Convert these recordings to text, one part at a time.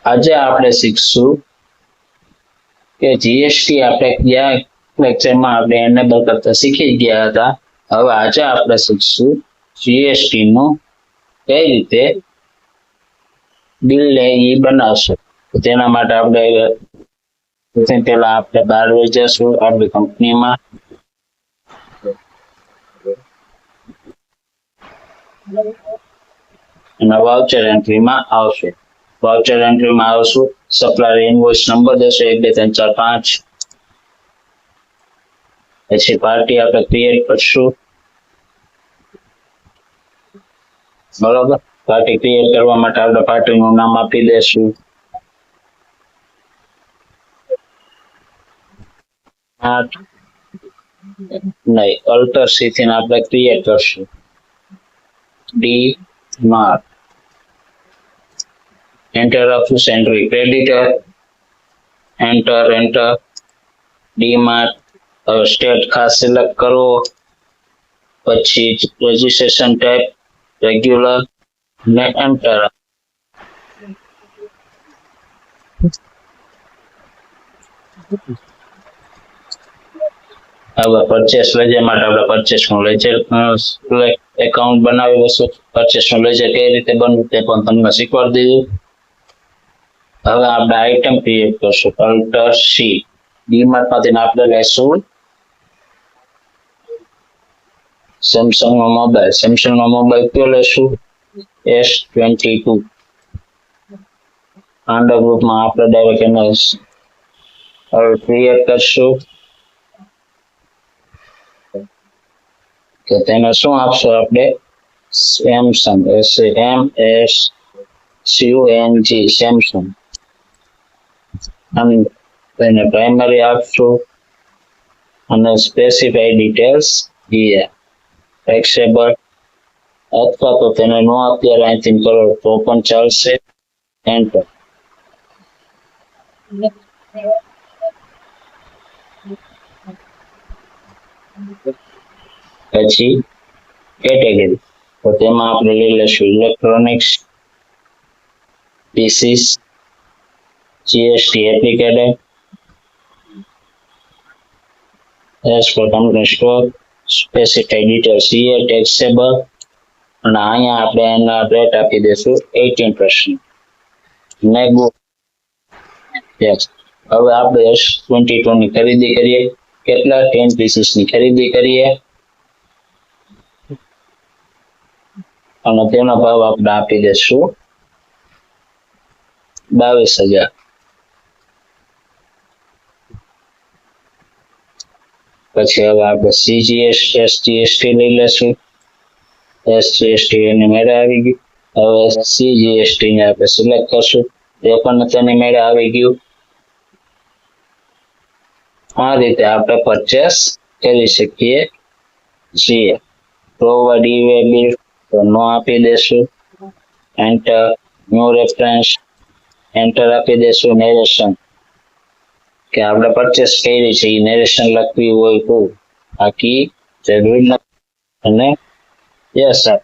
આજે આપણે શીખશું કે જીએસટી આપણે કયા લેક્ચરમાં આપણે એનેબલ કરતા શીખી ગયા હતા. હવે આજે આપણે શીખશું જીએસટી નું કઈ રીતે બિલ એ બનાવશું. તેના માટે આપણે સૌથી પહેલા આપણે બહાર વહી જશું આપણી કંપનીમાં. અને વાઉચર એન્ટ્રીમાં આવશે. વાઉચર એન્ટ્રીમાં આવશું. સપ્લાયર ઇનવોઇસ નંબર દેશે 1 2 3 4 5. પછી પાર્ટી આપણે ક્રિએટ કરશું. બરોબર. પાર્ટી ક્રિએટ કરવા માટે આપણે પાર્ટીનું નામ આપી દેશું. નહીં, અલ્ટર સી થી આપણે ક્રિએટ કરશું. ડી માર્ક એન્ટર આપશું. Entry creditor enter D mark. હવે સ્ટેટ ખાસ સિલેક્ટ કરો. પછી રજીસ્ટ્રેશન ટાઈપ રેગ્યુલર ને એન્ટર. હવે પરચેસ લેજર માટે આપણે પરચેસ નું લેજર એકાઉન્ટ બનાવી દઈશું. પરચેસ નું લેજર કઈ રીતે બનવું તે પણ તમને શીખવાડી દીધું. હવે આપણે આઈટમ ક્રિએટ કરશું. Alter C. ડીમાર્ટ માંથી આપણે લેશું સેમસંગ નો મોબાઈલ. સેમસંગ નો મોબાઈલ કયો લેશું? S22. અંડર ગ્રુપમાં આપણે ડાયરેક્ટ એને હવે ક્રિએટ કરશું. કે તેને શું આપશું આપણે? સેમસંગ. SAMSUNG Samsung. અને તેને પ્રાઇમરી આપશું અને સ્પેસિફાઈ ડિટેલ્સ here ફ્લેક્સિબલ અથવા તો તેને નો અત્યારે અહીંથી કરો તો પણ ચાલશે. એન્ટર. પછી કેટેગરી તો તેમાં આપણે લઈ લેશું electronics. Pieces. GST applicated. As for company stock. Specified details here taxable. અને અહીંયા આપણે એના રેટ આપી દઈશું 18%. નેગો. યસ. હવે આપણે S22 ની ખરીદી કરીએ. કેટલા? 10 પીસીસ ની ખરીદી કરીએ અને તેનો ભાવ આપણે આપી દઈશું 22,000. પછી હવે આપણે SGST લઈ લેશું. SGST એની મેળે આવી ગયું. હવે CGST ને આપણે સિલેક્ટ કરશું. એ પણ તેની મેળે આવી ગયું. આ રીતે આપણે પરચેસ કરી શકીએ છીએ. પ્રોવાઇડ ઈ-વે બિલ તો નો આપી દેશું. એન્ટર. New reference. એન્ટર આપી દેશું. નેરેશન કે આપણે પરચેસ કરી છે એ નેરેશન લખવી હોય તો બાકી જરૂરી નથી. અને યસ સર.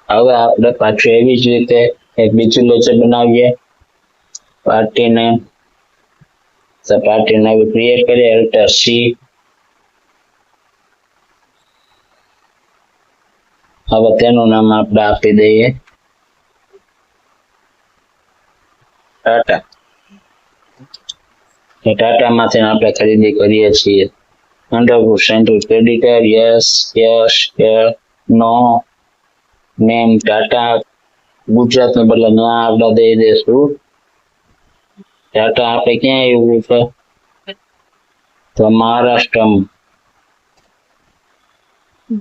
હવે આપણે પાછું એવી જ રીતે એક બીજું લેજર બનાવીએ. પાર્ટીને ક્રિએટ કરીએ. Alter C. હવે તેનું નામ આપણે આપી દઈએ ટાટા. ટાટામાંથી આપણે ખરીદી કરીએ છીએ. Under group central creditor. Yes no. Name Tata. ગુજરાતને બદલે ત્યાં આપણે દઈ દઈશું ટાટા. આપણે ક્યાં આવ્યું છે? તો મહારાષ્ટ્રમાં.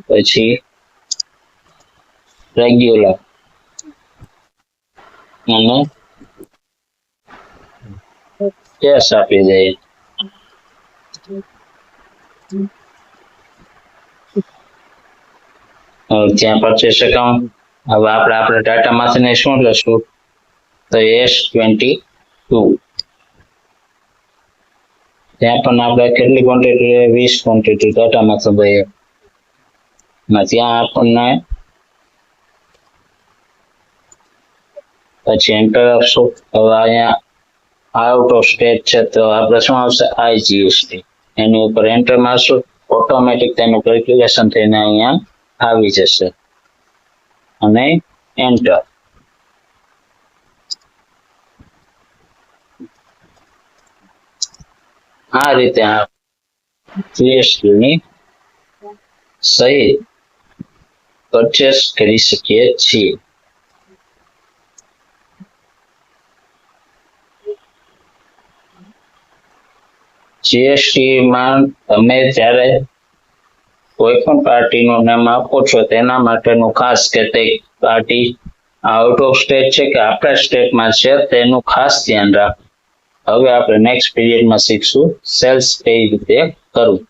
પછી રેગ્યુલર અને યસ આપી દઈએ. ત્યાં પરચેસ એકાઉન્ટ. હવે આપણે ટાટા માંથી શું લેશું? તો S22. ત્યાં પણ આપણે કેટલી ક્વોન્ટિટી? 20 ક્વોન્ટિટી ટાટામાંથી દઈએ. ત્યાં આપણને પછી એન્ટર આપશું. હવે અહીંયા આઉટ ઓફ સ્ટેટ છે તો આપણે શું આવશે આઈજીએસટી. એની ઉપર એન્ટર મારશું, ઓટોમેટિક તેનું કેલ્ક્યુલેશન થઈને અહીંયા આવી જશે અને એન્ટર. આ રીતે જીએસટી ની સહિત પરચેસ કરી શકીએ છીએ. જીએસટી માં તમે જ્યારે કોઈ પણ પાર્ટીનું નામ આપો છો તેના માટેનું ખાસ કે તે પાર્ટી આઉટ ઓફ સ્ટેટ છે કે આપણા સ્ટેટમાં છે તેનું ખાસ ધ્યાન રાખો. હવે આપણે નેક્સ્ટ પીરિયડમાં શીખશું સેલ્સ કઈ રીતે કરવું.